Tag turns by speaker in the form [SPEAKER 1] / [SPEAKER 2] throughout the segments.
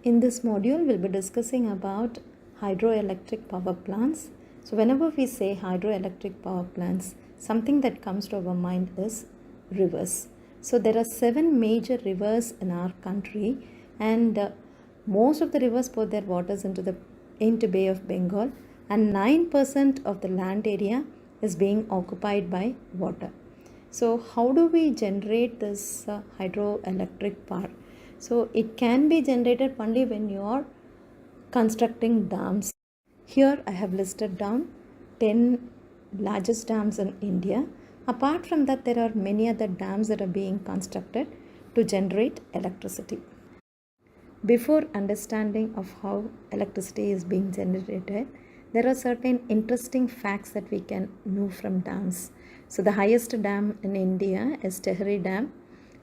[SPEAKER 1] In this module, we'll be discussing about hydroelectric power plants. So whenever we say hydroelectric power plants, something that comes to our mind is rivers. So there are 7 major rivers in our country, and most of the rivers pour their waters into Bay of Bengal, and 9% of the land area is being occupied by water. So how do we generate this hydroelectric power? So it can be generated only when you are constructing dams. Here I have listed down 10 largest dams in India. Apart from that, there are many other dams that are being constructed to generate electricity. Before understanding of how electricity is being generated, there are certain interesting facts that we can know from dams. So the highest dam in India is Tehri Dam,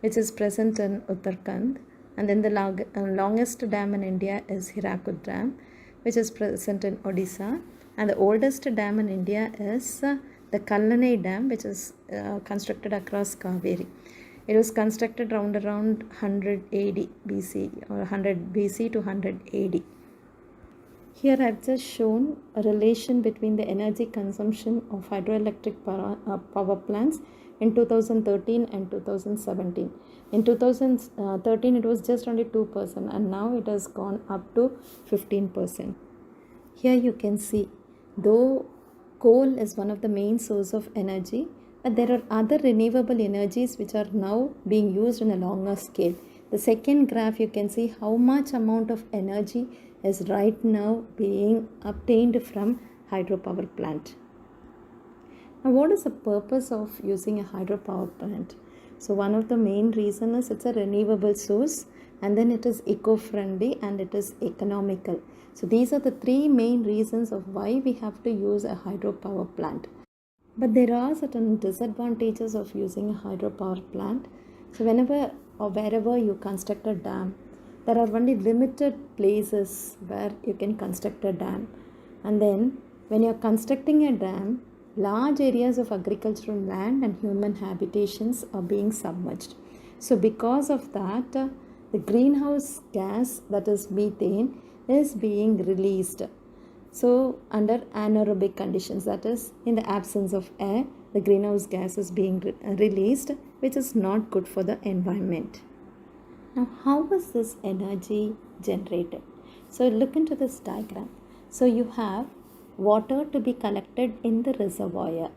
[SPEAKER 1] which is present in Uttarakhand. And then the longest dam in India is Hirakud Dam, which is present in Odisha. And the oldest dam in India is the Kallanai Dam, which is constructed across Kaveri. It was constructed around 100 AD BC or 100 BC to 100 AD. Here I have just shown a relation between the energy consumption of hydroelectric power plants in 2013 and 2017. In 2013 it was just only 2%, and now it has gone up to 15%. Here you can see, though coal is one of the main source of energy, but there are other renewable energies which are now being used in a longer scale. The second graph, you can see how much amount of energy is right now being obtained from hydropower plant. Now, what is the purpose of using a hydropower plant? So one of the main reasons is it's a renewable source, and then it is eco-friendly and it is economical. So these are the 3 main reasons of why we have to use a hydropower plant. But there are certain disadvantages of using a hydropower plant. So whenever or wherever you construct a dam, there are only limited places where you can construct a dam. And then when you are constructing a dam, large areas of agricultural land and human habitations are being submerged. So because of that, the greenhouse gas, that is methane, is being released. So under anaerobic conditions, that is in the absence of air, the greenhouse gas is being released, which is not good for the environment. Now, how is this energy generated? So look into this diagram. So you have water to be collected in the reservoir.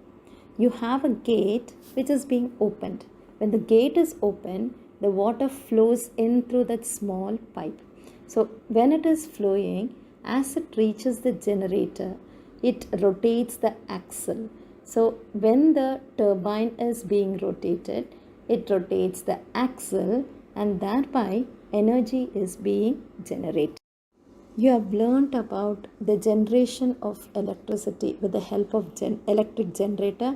[SPEAKER 1] You have a gate which is being opened. When the gate is open, the water flows in through that small pipe. So when it is flowing, as it reaches the generator, it rotates the axle. So when the turbine is being rotated, it rotates the axle, and thereby energy is being generated. You have learnt about the generation of electricity with the help of electric generator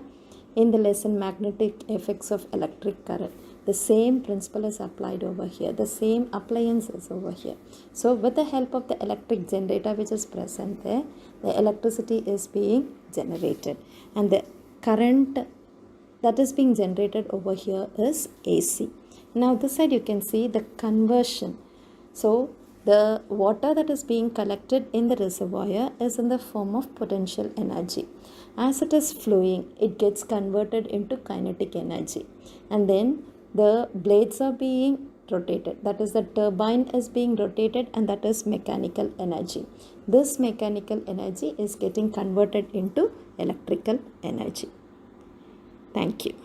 [SPEAKER 1] in the lesson Magnetic Effects of Electric Current. The same principle is applied over here. The same appliance is over here. So with the help of the electric generator which is present there, the electricity is being generated. And the current that is being generated over here is AC. Now this side you can see the conversion. So the water that is being collected in the reservoir is in the form of potential energy. As it is flowing, it gets converted into kinetic energy. And then the blades are being rotated. That is, the turbine is being rotated, and that is mechanical energy. This mechanical energy is getting converted into electrical energy. Thank you.